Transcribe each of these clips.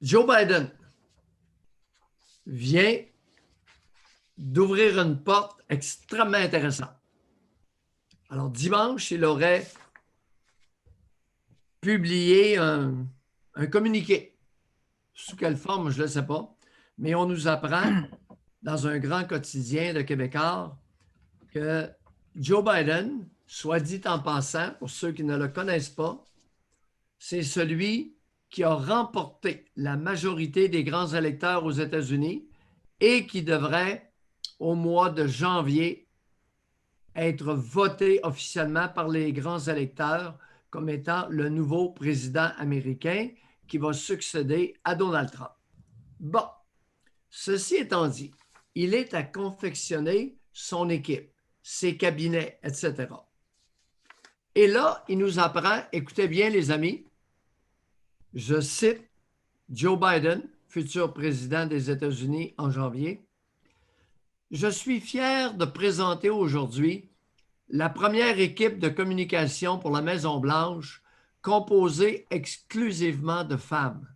Joe Biden vient d'ouvrir une porte extrêmement intéressante. Alors, dimanche, il aurait publié un communiqué. Sous quelle forme, je ne le sais pas. Mais on nous apprend dans un grand quotidien de Québécois que Joe Biden, soit dit en passant, pour ceux qui ne le connaissent pas, c'est celui qui a remporté la majorité des grands électeurs aux États-Unis et qui devrait, au mois de janvier, être voté officiellement par les grands électeurs comme étant le nouveau président américain qui va succéder à Donald Trump. Bon, ceci étant dit, il est à confectionner son équipe, ses cabinets, etc. Et là, il nous apprend, écoutez bien les amis, je cite Joe Biden, futur président des États-Unis en janvier, « Je suis fier de présenter aujourd'hui la première équipe de communication pour la Maison-Blanche composée exclusivement de femmes.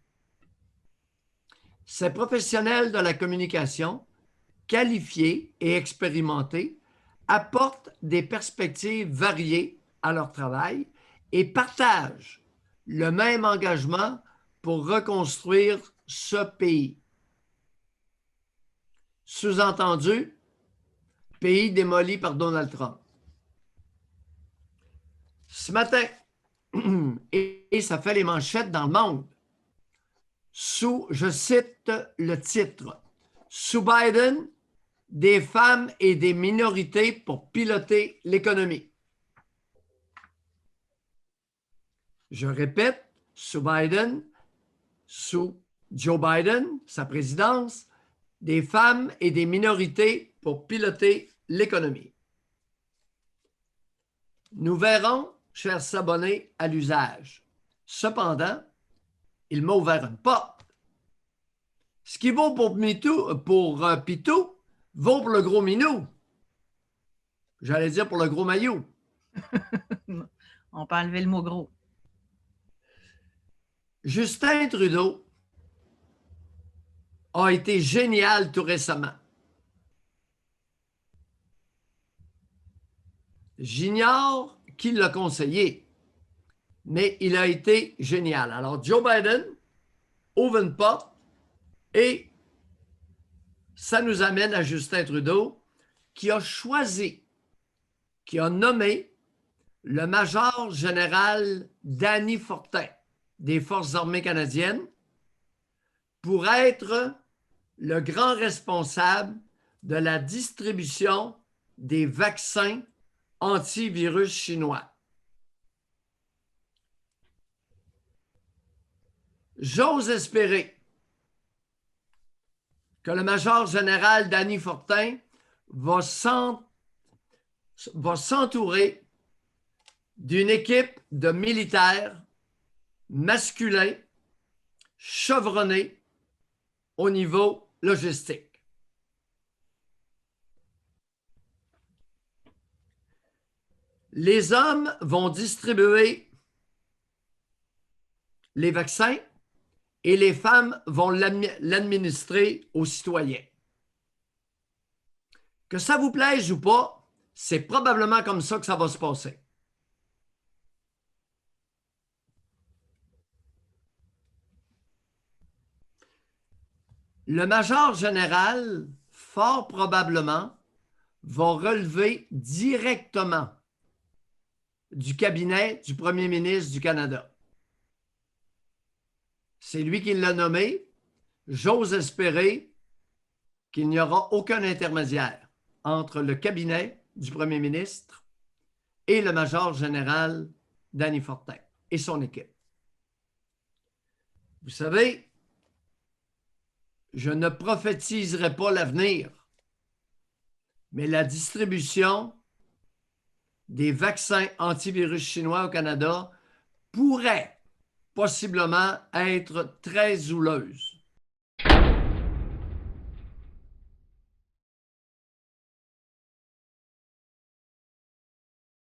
Ces professionnels de la communication, qualifiés et expérimentés, apportent des perspectives variées à leur travail et partagent le même engagement pour reconstruire ce pays. Sous-entendu, pays démoli par Donald Trump. Ce matin, et ça fait les manchettes dans le monde, je cite le titre, sous Biden, des femmes et des minorités pour piloter l'économie. Je répète, sous Biden, sous Joe Biden, sa présidence, des femmes et des minorités pour piloter l'économie. Nous verrons, chers abonnés, à l'usage. Cependant, il m'a ouvert une porte. Ce qui vaut pour Pitou, vaut pour le gros Minou. J'allais dire pour le gros Maillot. On peut enlever le mot gros. Justin Trudeau a été génial tout récemment. J'ignore qui l'a conseillé, mais il a été génial. Alors, Joe Biden ouvre une porte et ça nous amène à Justin Trudeau qui a choisi, qui a nommé le major général Danny Fortin des Forces armées canadiennes pour être le grand responsable de la distribution des vaccins antivirus chinois. J'ose espérer que le major général Danny Fortin va s'entourer d'une équipe de militaires masculins chevronnés au niveau logistique. Les hommes vont distribuer les vaccins et les femmes vont l'administrer aux citoyens. Que ça vous plaise ou pas, c'est probablement comme ça que ça va se passer. Le major général, fort probablement, va relever directement du cabinet du premier ministre du Canada. C'est lui qui l'a nommé. J'ose espérer qu'il n'y aura aucun intermédiaire entre le cabinet du premier ministre et le major général Danny Fortin et son équipe. Vous savez, je ne prophétiserai pas l'avenir, mais la distribution des vaccins antivirus chinois au Canada pourrait possiblement être très houleuse.